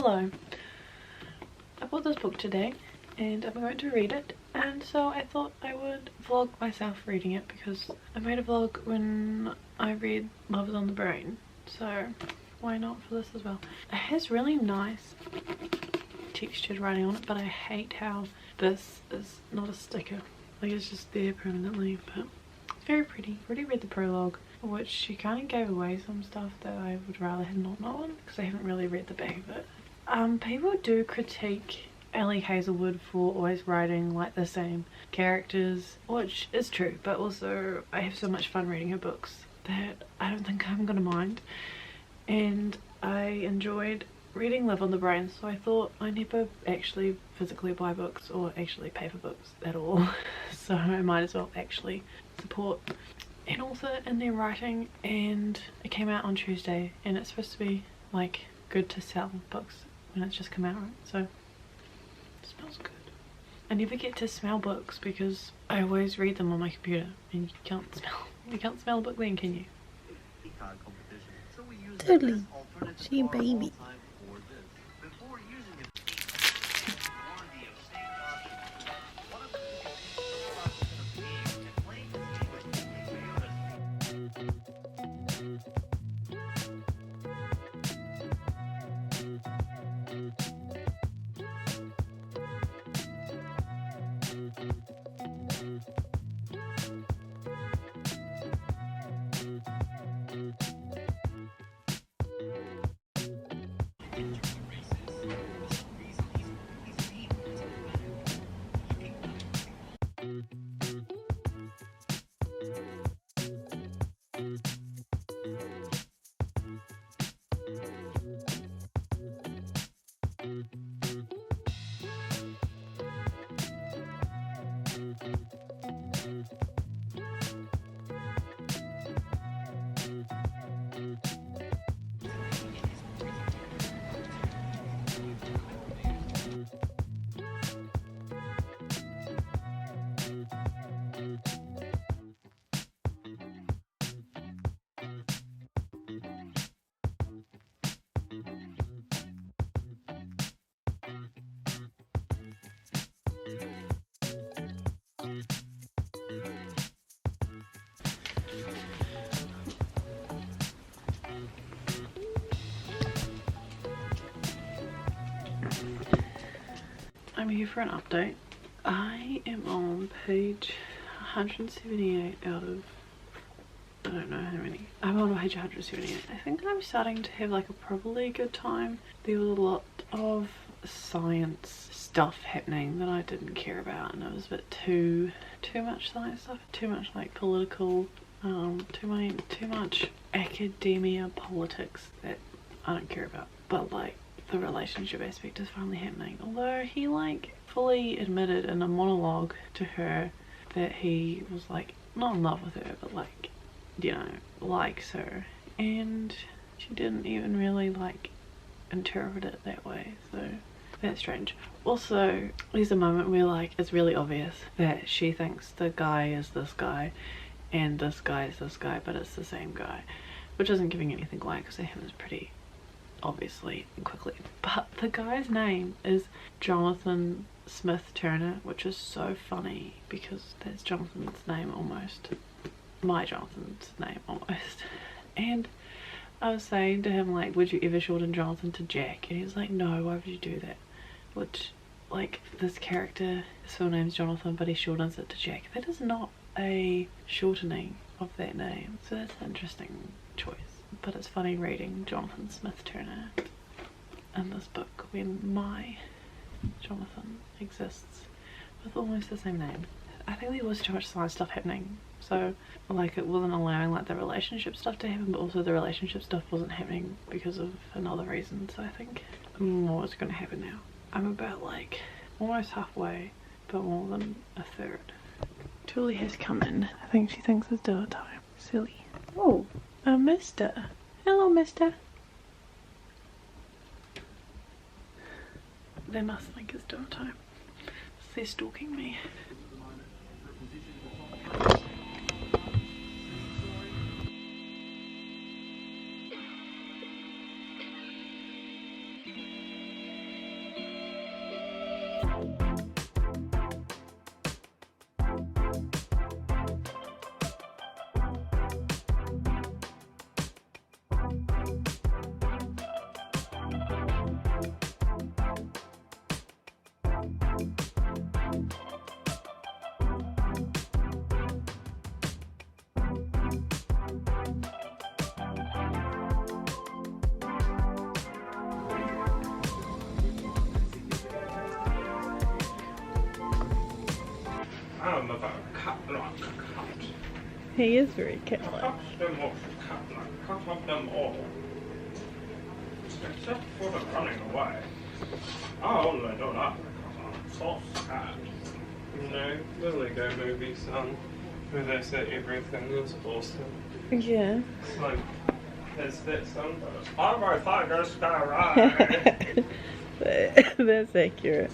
Hello. I bought this book today and I'm going to read it, and so I thought I would vlog myself reading it because I made a vlog when I read Love is on the Brain, so why not for this as well. It has really nice textured writing on it, but I hate how this is not a sticker, like it's just there permanently, but it's very pretty. I've already read the prologue, which she kind of gave away some stuff that I would rather have not known because I haven't really read the back of it. People do critique Hazelwood for always writing like the same characters, which is true, but also I have so much fun reading her books that I don't think I'm gonna mind, and I enjoyed reading Love on the Brain, so I thought I never actually physically buy books or actually pay for books at all so I might as well actually support an author in their writing. And it came out on Tuesday and it's supposed to be like good to sell books when it's just come out, right? So it smells good. I never get to smell books because I always read them on my computer and you can't smell a book then, can you? Totally. She a baby. I'm here for an update. I am on page 178 out of, I don't know how many. I'm on page 178. I think I'm starting to have like a probably good time. There was a lot of science stuff happening that I didn't care about, and it was a bit too much science stuff, too much like political, too much academia politics that I don't care about. But like the relationship aspect is finally happening, although he like fully admitted in a monologue to her that he was like not in love with her, but like, you know, likes her, and she didn't even really like interpret it that way, so that's strange. Also, there's a moment where like it's really obvious that she thinks the guy is this guy and this guy is this guy, but it's the same guy, which isn't giving anything away because it happens pretty obviously and quickly. But the guy's name is Jonathan Smith Turner, which is so funny because that's Jonathan's name almost, my Jonathan's name almost. And I was saying to him like, would you ever shorten Jonathan to Jack? And he was like, no, why would you do that? Which, like, this character, his full name's Jonathan, but he shortens it to Jack. That is not a shortening of that name, so that's an interesting choice. But it's funny reading Jonathan Smith Turner in this book when my Jonathan exists with almost the same name. I think there was too much science stuff happening, so like it wasn't allowing like the relationship stuff to happen, but also the relationship stuff wasn't happening because of another reason. So I think more is going to happen now. I'm about like almost halfway, but more than a third. Julie has come in. I think she thinks it's dinner time. Silly. Oh, a mister. Hello, mister. They must think it's dinner time. They're stalking me. them about cat-like cat. He is very cat-like. Cut them off cat-like. Cut off them all. Except for the running away. I only do that because I'm so sad. You know, the Lego movie song where they say everything is awesome. Yeah. It's like, there's that song that goes, everything is alright. That's accurate.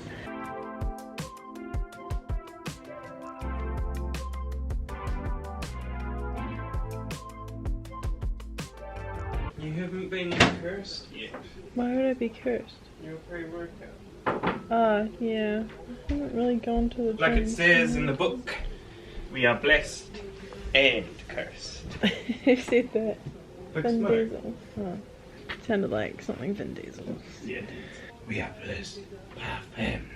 You haven't been cursed yet. Why would I be cursed? Your pre-workout. Oh, yeah. I haven't really gone to the gym. Like it says in the book, we are blessed and cursed. Who said that? Big Vin Smoke. Diesel. Oh. Sounded like something Vin Diesel. Yeah. We are blessed by our family.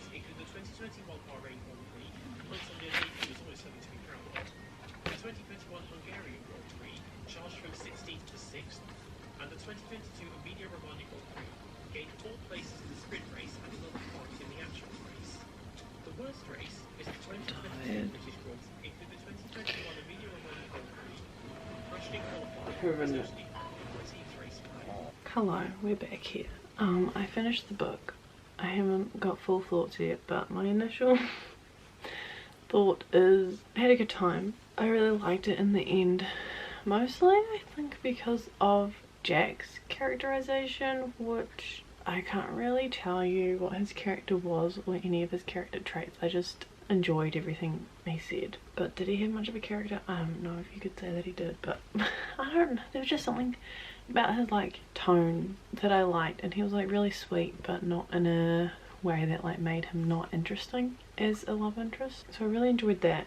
Include the 2021 Bahrain Grand Prix, points on the MVP was always something to be proud of. The 2021 Hungarian Grand Prix charged from 16th to 6th, and the 2022 Emilia Romagna Grand Prix gained 4 places in the sprint race and 11 points in the actual race. The worst race is the 2022 British Grand Prix, include the 2021 Emilia Romagna Grand Prix, crashed in qualifying, essentially received race play. Hello, we're back here. I finished the book. I haven't got full thoughts yet, but my initial thought is I had a good time. I really liked it in the end. Mostly, I think, because of Jack's characterization, which I can't really tell you what his character was or any of his character traits. I just enjoyed everything he said. But did he have much of a character? I don't know if you could say that he did, but I don't know. There was just something about his like tone that I liked, and he was like really sweet but not in a way that like made him not interesting as a love interest. So I really enjoyed that.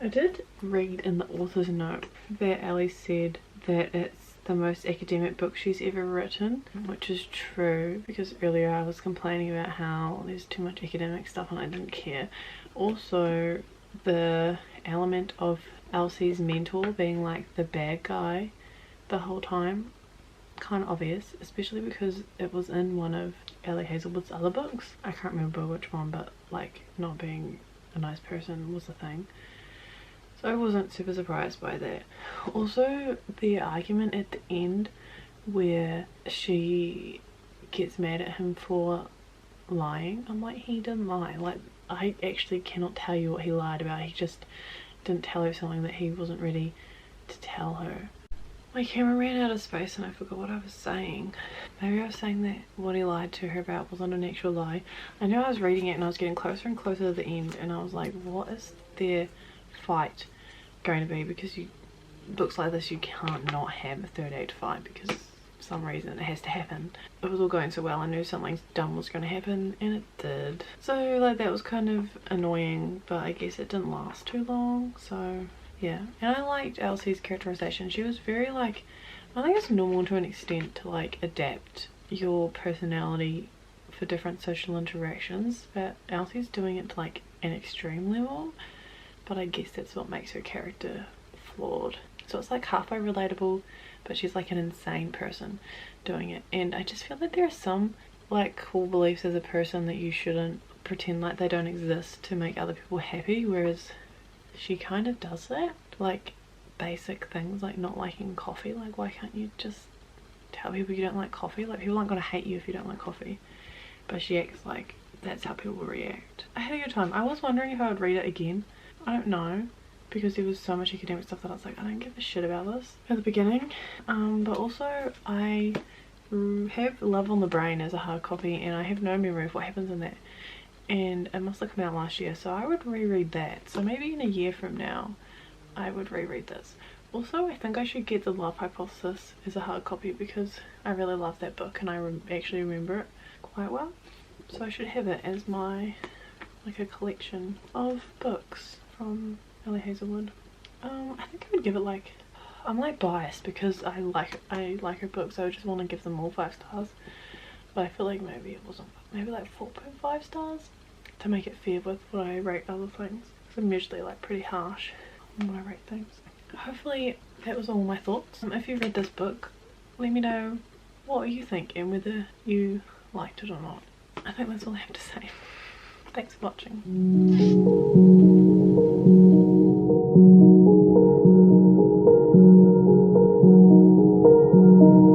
I did read in the author's note that Ellie said that it's the most academic book she's ever written, which is true, because earlier I was complaining about how there's too much academic stuff and I didn't care. Also, the element of Elsie's mentor being like the bad guy the whole time, kind of obvious, especially because it was in one of Ellie Hazelwood's other books. I can't remember which one, but like not being a nice person was the thing. So I wasn't super surprised by that. Also, the argument at the end where she gets mad at him for lying, I'm like, he didn't lie. Like, I actually cannot tell you what he lied about. He just didn't tell her something that he wasn't ready to tell her. My camera ran out of space and I forgot what I was saying. Maybe I was saying that what he lied to her about wasn't an actual lie. I know I was reading it and I was getting closer and closer to the end, and I was like, what is their fight going to be? Because books like this, you can't not have a third act fight, because some reason it has to happen. It was all going so well, I knew something dumb was going to happen, and it did. So like that was kind of annoying, but I guess it didn't last too long, so yeah. And I liked Elsie's characterization. She was very like, I think it's normal to an extent to like adapt your personality for different social interactions, but Elsie's doing it to like an extreme level, but I guess that's what makes her character flawed. So it's like halfway relatable, but she's like an insane person doing it. And I just feel like there are some like core beliefs as a person that you shouldn't pretend like they don't exist to make other people happy, whereas she kind of does that. Like basic things like not liking coffee, like why can't you just tell people you don't like coffee? Like people aren't gonna hate you if you don't like coffee, but she acts like that's how people react. I had a good time. I was wondering if I would read it again. I don't know, because there was so much academic stuff that I was like, I don't give a shit about this at the beginning. But also I have Love on the Brain as a hard copy, and I have no memory of what happens in that, and it must have come out last year, so I would reread that. So maybe in a year from now I would reread this. Also, I think I should get The Love Hypothesis as a hard copy because I really love that book and I actually remember it quite well. So I should have it as my, like a collection of books from Ellie Hazelwood. I think I would give it like, I'm like biased because I like her books, so I just want to give them all 5 stars. But I feel like maybe it wasn't, maybe like 4.5 stars to make it fair with what I rate other things. Because I'm usually like pretty harsh on what I rate things. Hopefully that was all my thoughts. If you read this book, let me know what you think and whether you liked it or not. I think that's all I have to say. Thanks for watching.